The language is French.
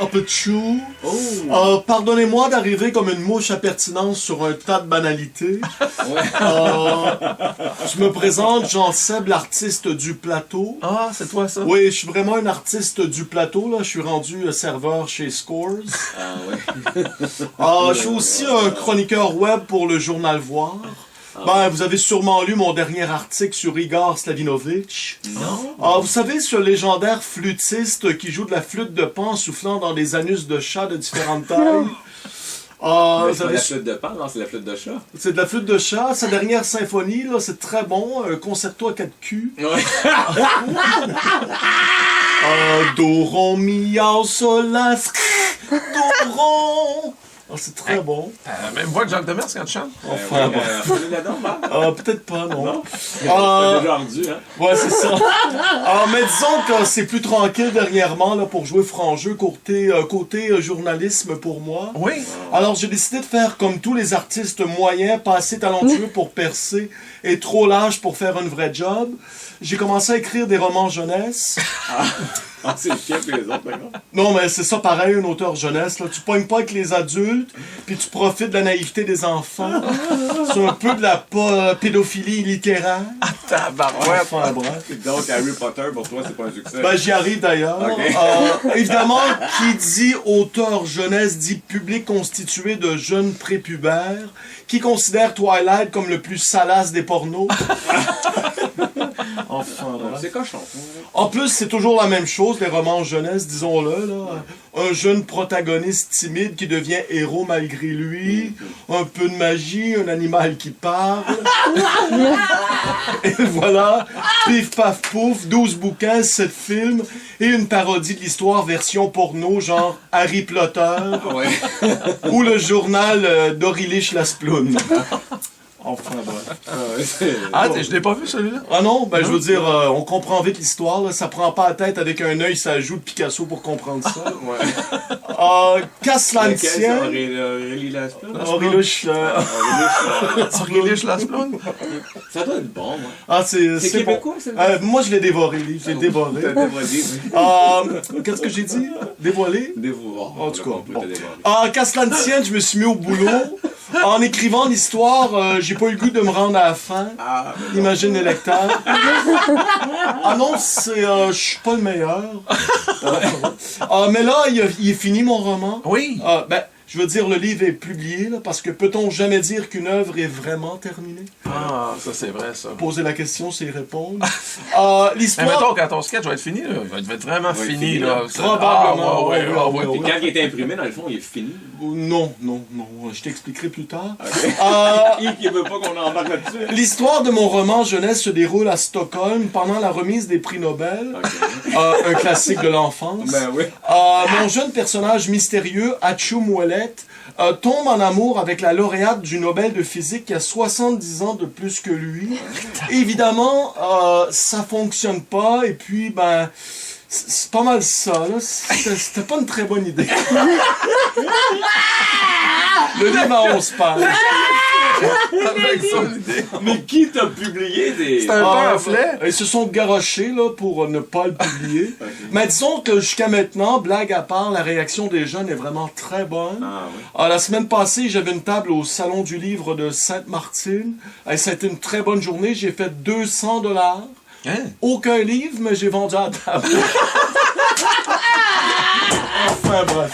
un peu de chou. Oh. Pardonnez-moi d'arriver comme une mouche à pertinence sur un tas de banalités. Ouais. Je me présente, Jean-Seb, l'artiste du plateau. Ah, c'est toi ça? Oui, je suis vraiment un artiste du plateau, là. Je suis rendu serveur chez Scores. Ah ouais. Je suis aussi un chroniqueur web pour le journal Voir. Ben, vous avez sûrement lu mon dernier article sur Igor Slavinovich. Non. Vous savez, ce légendaire flûtiste qui joue de la flûte de pan en soufflant dans des anus de chat de différentes tailles. Mais Vous c'est pas avez... la flûte de pan, non, c'est la flûte de chat. C'est de la flûte de chat. Sa dernière symphonie, là, c'est très bon. Un concerto à 4 culs. Ouais. Do, rond, mi, sol, la, do, rond. C'est très bon. Même voix que Jacques Demers quand tu chantes? Enfin, bon. là-dedans, bah. Peut-être pas, non. Non. C'est déjà rendu, hein. Ouais, c'est ça. Mais disons que c'est plus tranquille dernièrement là, pour jouer franc jeu côté journalisme pour moi. Oui. Alors j'ai décidé de faire comme tous les artistes moyens, pas assez talentueux pour percer et trop lâche pour faire un vrai job. J'ai commencé à écrire des romans jeunesse. Ah, c'est le chien que les autres, d'accord. Non, mais c'est ça pareil, un auteur jeunesse. Là. Tu pognes pas avec les adultes, puis tu profites de la naïveté des enfants. C'est un peu de la pédophilie littéraire. Tabarouette. Enfin, bref. Donc, Harry Potter, pour toi, c'est pas un succès. Ben, j'y arrive d'ailleurs. Ok. Évidemment, qui dit auteur jeunesse dit public constitué de jeunes prépubères qui considèrent Twilight comme le plus salace des pornos. Enfin, bref. C'est cochon. En plus, c'est toujours la même chose, les romans jeunesse, disons-le. Là. Un jeune protagoniste timide qui devient héros malgré lui, un peu de magie, un animal qui parle. Et voilà, pif paf pouf, 12 bouquins, 7 films et une parodie de l'histoire version porno, genre Harry Potter Ouais. ou le journal d'Orilich Lasploun. Enfin, bref. Je l'ai pas vu celui-là. Ah non, ben je veux dire, on comprend vite l'histoire, là. Ça prend pas la tête avec un œil, ça joue de Picasso pour comprendre ça. Ouais. Qu'à cela ne tienne... Aurélie Lasploun? Orilich, Orilich Lasploun. Ça doit être bon, moi. Ah, c'est québécois, bon. c'est Moi, je l'ai dévoré, lui. Je l'ai dévoré. T'as dévoilé, oui. Qu'est-ce que j'ai dit? Dévoilé? Dévoré. En tout cas, bon. Qu'à cela ne tienne, je me suis mis au boulot. En écrivant l'histoire, j'ai pas eu le goût de me rendre à la fin. Ah, Imagine les lecteurs. Ah non, je suis pas le meilleur. Mais là, il est fini mon roman. Oui. Je veux dire, le livre est publié, là, parce que peut-on jamais dire qu'une œuvre est vraiment terminée? Ah, ça c'est vrai ça. Poser la question, c'est y répondre. Mais L'histoire... mettons, quand ton sketch va être fini, là, il va être vraiment fini. Là. Probablement, ouais. Et quand il est imprimé, dans le fond, il est fini. Non, je t'expliquerai plus tard. Yves, qui veut pas qu'on embarque là-dessus. L'histoire de mon roman jeunesse se déroule à Stockholm pendant la remise des prix Nobel, un classique de l'enfance. Ben oui. Mon jeune personnage mystérieux, Hachu Mouellet, tombe en amour avec la lauréate du Nobel de physique qui a 70 ans de plus que lui. Évidemment, ça fonctionne pas, et puis, ben... C'est pas mal ça, là. C'était pas une très bonne idée. Le livre à 11 pages. Avec son idée. Mais qui t'a publié des... C'est un pamphlet. Ils se sont garochés là, pour ne pas le publier. Mais disons que jusqu'à maintenant, blague à part, la réaction des jeunes est vraiment très bonne. Ah oui. La semaine passée, j'avais une table au Salon du Livre de Sainte-Martine. Ça a été une très bonne journée. J'ai fait 200 $. Hein? Aucun livre, mais j'ai vendu à la table. Enfin bref.